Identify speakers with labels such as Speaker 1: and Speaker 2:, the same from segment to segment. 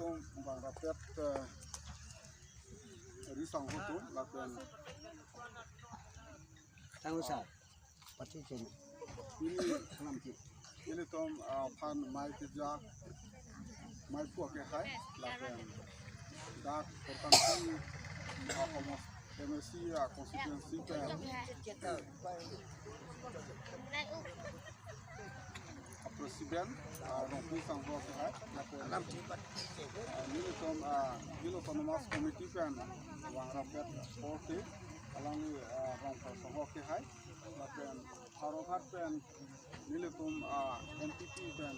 Speaker 1: tom bang rapet risang hotum lakukan
Speaker 2: tangusah pasti sini
Speaker 1: ini tom pan mai kerja mai puak ke hai lakukan dak tertentu homos MSC konstituensi presiden rompi sanggup sehat lakukan ini otonomas komiti kan wang rakyat porti alami rompi sanggup sehat lakukan harokat kan ini NPP kan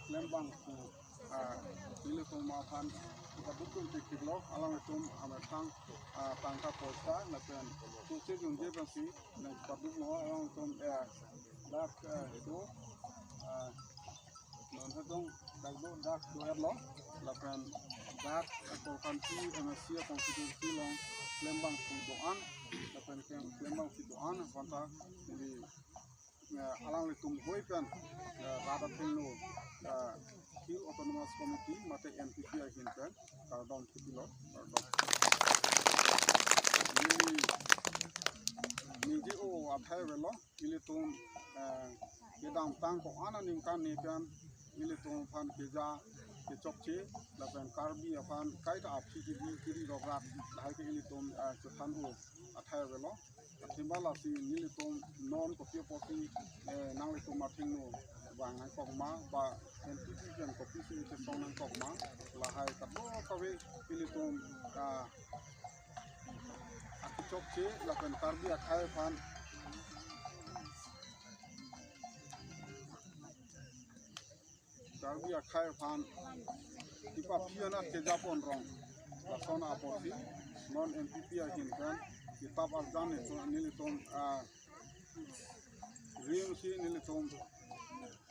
Speaker 1: lembang ku ini akan kita butuh titik loh alam itu amatang tangkap posta lakukan suci jungje pasti dan patut mau alam itu dak itu non hedong dak doer loh lakukan dak konstitusi MSC konstitusi long lembang kudoan lakukan lembang kudoan fanta di alang itu boy kan rada tenu Hill Autonomous Committee mate NPP ahin kan kardon kilo ni ji o athai velo ilitum gedang tang ko ana ningkan ni kan ilitum phan keja ke chokche laban karbi afan kaita apsi kiri rograt dai ke ilitum chothan o athai velo timbala si ilitum non ko pio posi nang litum mathing no wang nang kokma ba NPP kan kopi si song nang kokma lahai kabo kawe ilitum aku chokche laban karbi athai phan karbi athai phan tipa piana ke japon rong lasona aposi non NPP ahin kan kitab arjan itu nilitum rim si nilitum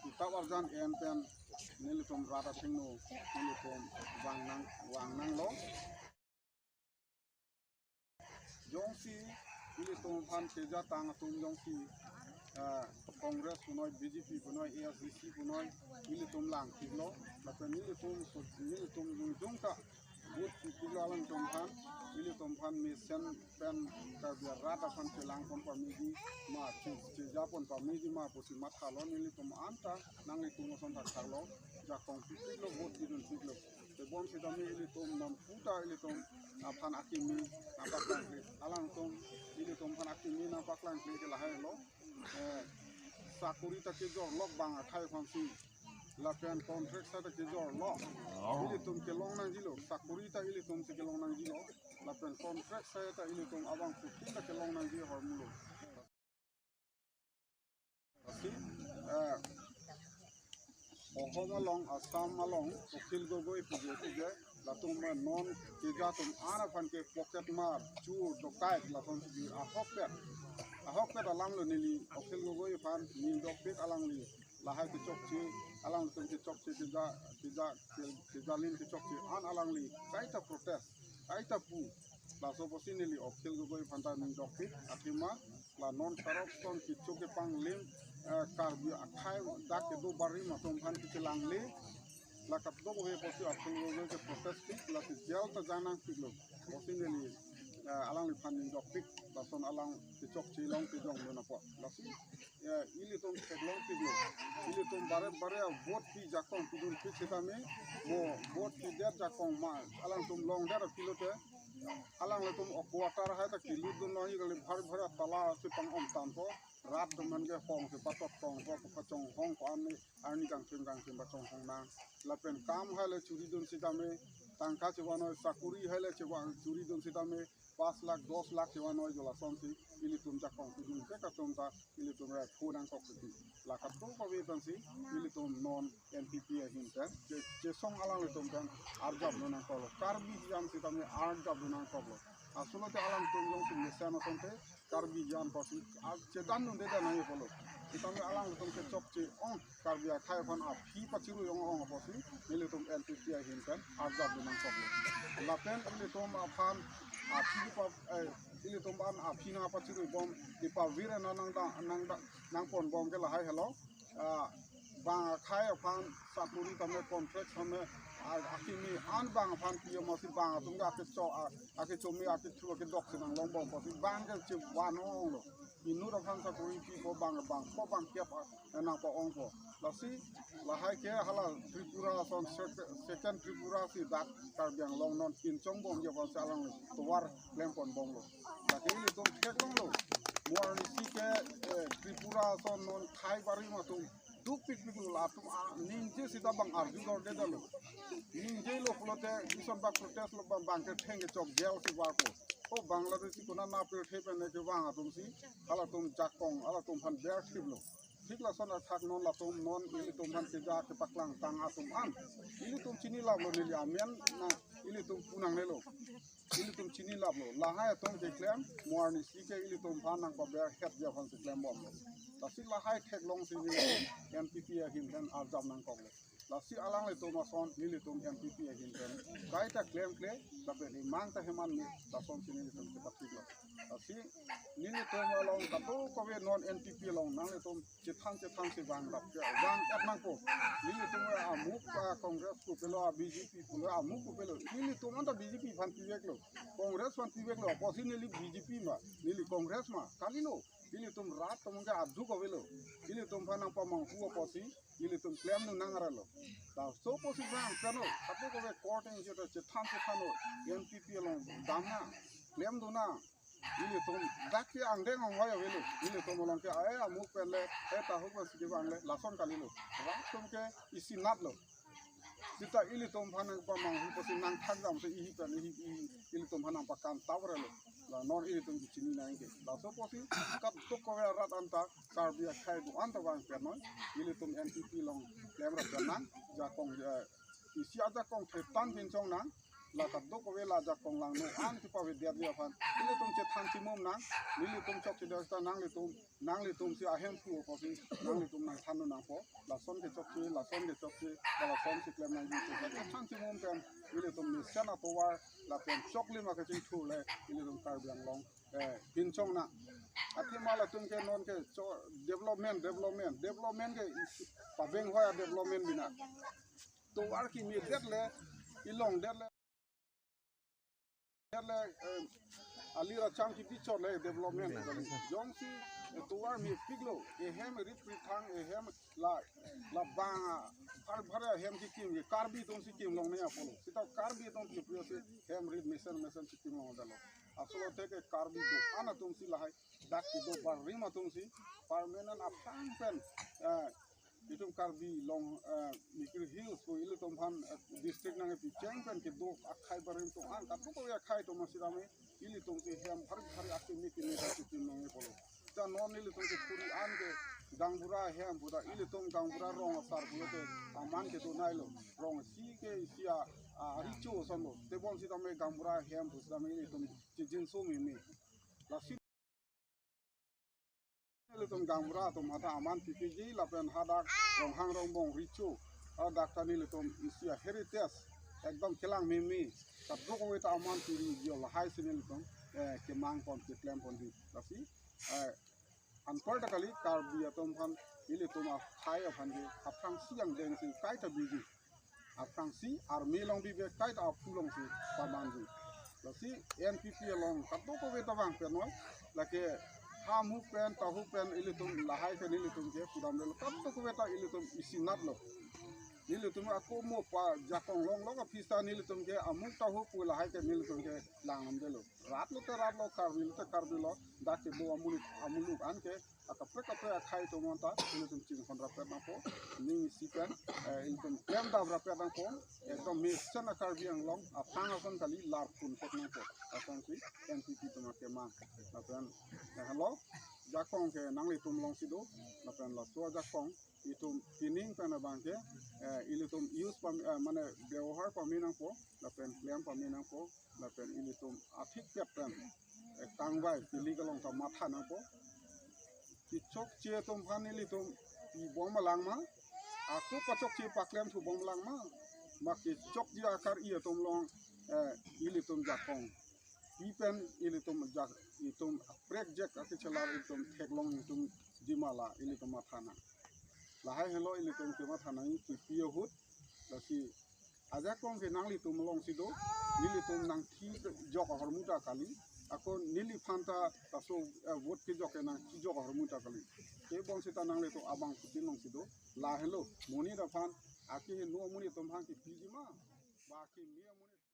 Speaker 1: kitab arjan enten nilitum rata tingno nilitum wang nang lo jongsi nilitum phan keja tang tum jongsi Kongres punoi BJP punoi ASDC punoi nilitum lang tiglo lakukan nilitum jungka buat kilo alang tumphan nilitum phan misen pen kabiar rata phan celang pon pamiji ma cijapon pamiji ma pusi mat kalo nilitum anta nang litum oson tak kalo jakong kilo buat idun kilo tebon sidami nilitum non puta nilitum phan akimi nampak langkli alang tum nilitum phan akimi nampak langkli kelahai lo sakuri tak jor lok bang athai phamsi lapian kontrak sa tak jor lok ilitum kelong nang jilo sakuri ta ilitum se kelong nang jilo lapian kontrak saya ta ilitum abang putih ta kelong nang jilo hormulo asi Ohom along Asam along ukil gogoi puje latung non kejatum ana pan ke pocket mar chu dokai latung di ahok alang lo nili okil gogoi pan ni dokpek alang li lahai ke chokchi alang tum ke chokchi tijalin ke chokchi an alang li kaita protest kaita pu la so posi nili okil gogoi pan ta ni dokpek atima la non corruption ki choke pang lim karbi akhai dak ke do bari matum pan ki lang li la kap do bohe posi okil gogoi ke protest ki la ki jel ta janang ki lo posi nili alang li pan ni dokpek la son alang ke chokchi long ki jong lo na po la si ili tom seglong piglo ili tom bare bot pi jakong pidun pi setame mo bot pi der jakong ma alang tom long der pilote alang le tom quarter ha ta kilu dun no hi bhar tala se pang om tan ko rat dum man ge hong se patot tong ko pa chong hong ko an arni kang sim ba chong hong na la pen kam ha le churi dun setame tangka chewano sakuri ha le chewa churi dun setame 5 लाख 10 लाख सेवा नय जला समसी इली तुमचा कॉन्फिडेंस के का तुमता इली तुमरा फूडां कॉपी ला का तो कवे तंसी इली तुम नॉन एनपीपी हिंता जे सong alang le तुमका आरजब नना कलो कार्बी जाम सितमे आरजब नना कलो असुलते alang तुम जंग तुम सेना संते कार्बी जान पसी आज चेदान नु देदा नय बोलो सितमे alang तुम के चपचे ओं कार्बी खाय फन आ फी पचिरु यंग ओं पसी इली तुम एनपीपी हिंता आरजब नना कलो लापेन इली तुम afan api pa ili tomban api na pa chiru bom di pa vira na nang pon bom ke la hai hello ba khai afan sapuri tame contract hame akhir ni bang pan piye masih bang tu nggak akhir cumi akhir tu akhir dok senang lombong masih bang ke cip wanong lo inu dah pan sa kuri pi ko bang kiap enang po ong po lasi lahai ke halal Tripura son second Tripura si dak karbiang long non kincong bom je pas salang tuar lempon bom lo laki ini tu kek long lo muar ni si ke Tripura son non khai bari ma tu duk pik lu latum ninje sida bang arju dor de dalo ninje lo flote ison bak protest lo bang ke thenge chok gel si war ko o bangladesh ko na pe thepe ne ke wang atum si hala tum jakong ala tum han ber thib lo ठीक ला सोना थाक नॉन ला तुम नॉन इली तुम हन के जा के पकलांग तांग आतुम आन इली तुम चिनी लाभ लो निलिया मेन ना इली तुम पुनांग ले लो इली तुम चिनी लाभ लो लाहाय तुम के क्लेम मुआरनी सी के इली तुम भानंग को बेर हेड या फन से क्लेम बॉम लो लासी लाहाय ठेक लोंग सी नि एमपीपी या हिम देन आजाम नंग को लो लासी अलांग ले तुम सोन इली तुम एमपीपी या हिम देन काइटा क्लेम क्ले लाबे नि मांग ता हेमान नि लासोन सी नि तुम के पत्ती लो लासी निनि तुम लोंग कतो को वे नॉन एमपीपी लोंग नांग ले तुम चिथांग से bang rap bang etnang ko ini tu amuk kongres ko pelo BJP pelo amuk ko pelo ini tu manta BJP fan piwek lo kongres fan piwek lo posi nili BJP ma nili kongres ma kali lo ini tum rat tum ga addu ko pelo ini tum fanang pamang huo posi ini tum claim nu nangara lo ta so posi bang kano kapo ko be court en jeta chithang lo MPP lo damna claim do na ini tuh dakki angde ngawai awelu ini tuh malang ke ayah amuk pelle tahu pas ke bangle lason kali lo rak tuh ke isi nat lo kita ini tuh panang pamang pasti nang thagam se ihi kan ini tuh panang pakan tawar lo la non ini tuh cini naik ke laso pasti kat tuh kau rat anta karbia khai bu anta bang perno ini tuh NPP long lemra pernan jakong isi aja kong tetan bincang nang la kat do ko wela jak kong lang no an ti pa we dia dia phan ile tum che than chi mom nang ile tum chok che da sta nang le tum si a hem pu ko si nang le tum nang than no nang po la son ke chok che la son si klem nang ji che than chi mom pen ile tum ni sana to war la pen chok le ma ka chi thu le ile tum kar biang long bin chong na athi ma la tum ke non ke development ke pa beng hoya development bina to war ki mi det le ilong det le alira chang ki pichor le development jong si tuar mi piglo hem rit prithang hem la banga bhara hem ki kim ke karbi ton si kim long ne apolo sita karbi ton ki pyo se hem rit mission si kim long dalo asolo te ke karbi do ana ton si lahai dak ki do bar rima ton si permanent apang pen itum karbi long mikir hills ko ilu tomhan district nang pi cheng pen ke do akhai barin to an ka to ya khai to masirame ili tom se hem har akti mikir ne ta tin nang polo ta non ili tom ke puri an ke gangbura hem buda ili tom gangbura rong sar buote aman ke to nailo rong si ke sia richo sonlo te bon si tame gangbura hem busda me ili tom jin so mi la si tum gangbura tum hata aman PPG lapen hadak rong hang rong bong richo adak tani tum isia heritage ekdom kelang mimi kat dok weta aman tiri jo la hai sinil tum ke mang kon ke claim kon di tapi unfortunately kar bia tum han ili tum a khai of han ge apang siang deng si kai ta biji apang si army long bi be kai ta pulong si paman ji tapi NPP long kat dok weta bang penoi lake hamu pen tahu pen ili tum lahai pen ili tum ke pudam le kap to ko beta ili tum isinat lo ili tum ako mo pa jakong long pista ili tum ke amuk tahu pu lahai ke ili tum ke langam de lo rat lo kar lo dak ke do amuluk an ke akape khai to monta ili tum ching kon rapet na po ni sipen ili tum klem da rapet na po ekdom me sana kar biang long apang ason kali lar pun tek na po ason si NPP tum ke mang apen hello jakong ke nang tum long sido lapen la so jakong itum tining pana bangke ilitum use mane ব্যবহার paminang po lapen claim paminang po lapen ilitum athik pepen tangbai illegal long ta matha nang po ki chok che tum phan ilitum i bom lang ma aku pachok che paklem thu bom lang ma maki chok ji akar i tum long ilitum jakong ipen ilitum jak itum prek jek ake chelar itum theklong itum dimala ilitum mathana lahai hello ilitum ke mathana ki pio hut lasi aja kong ke nangli tum long sido nili tum nang ki jok hormuta kali ako nili phanta taso vot ke jok nang ki jok hormuta kali ke bong sita nangli to abang putin long sido la hello moni da phan aki no moni tum phang ki piji ma ba ki mia moni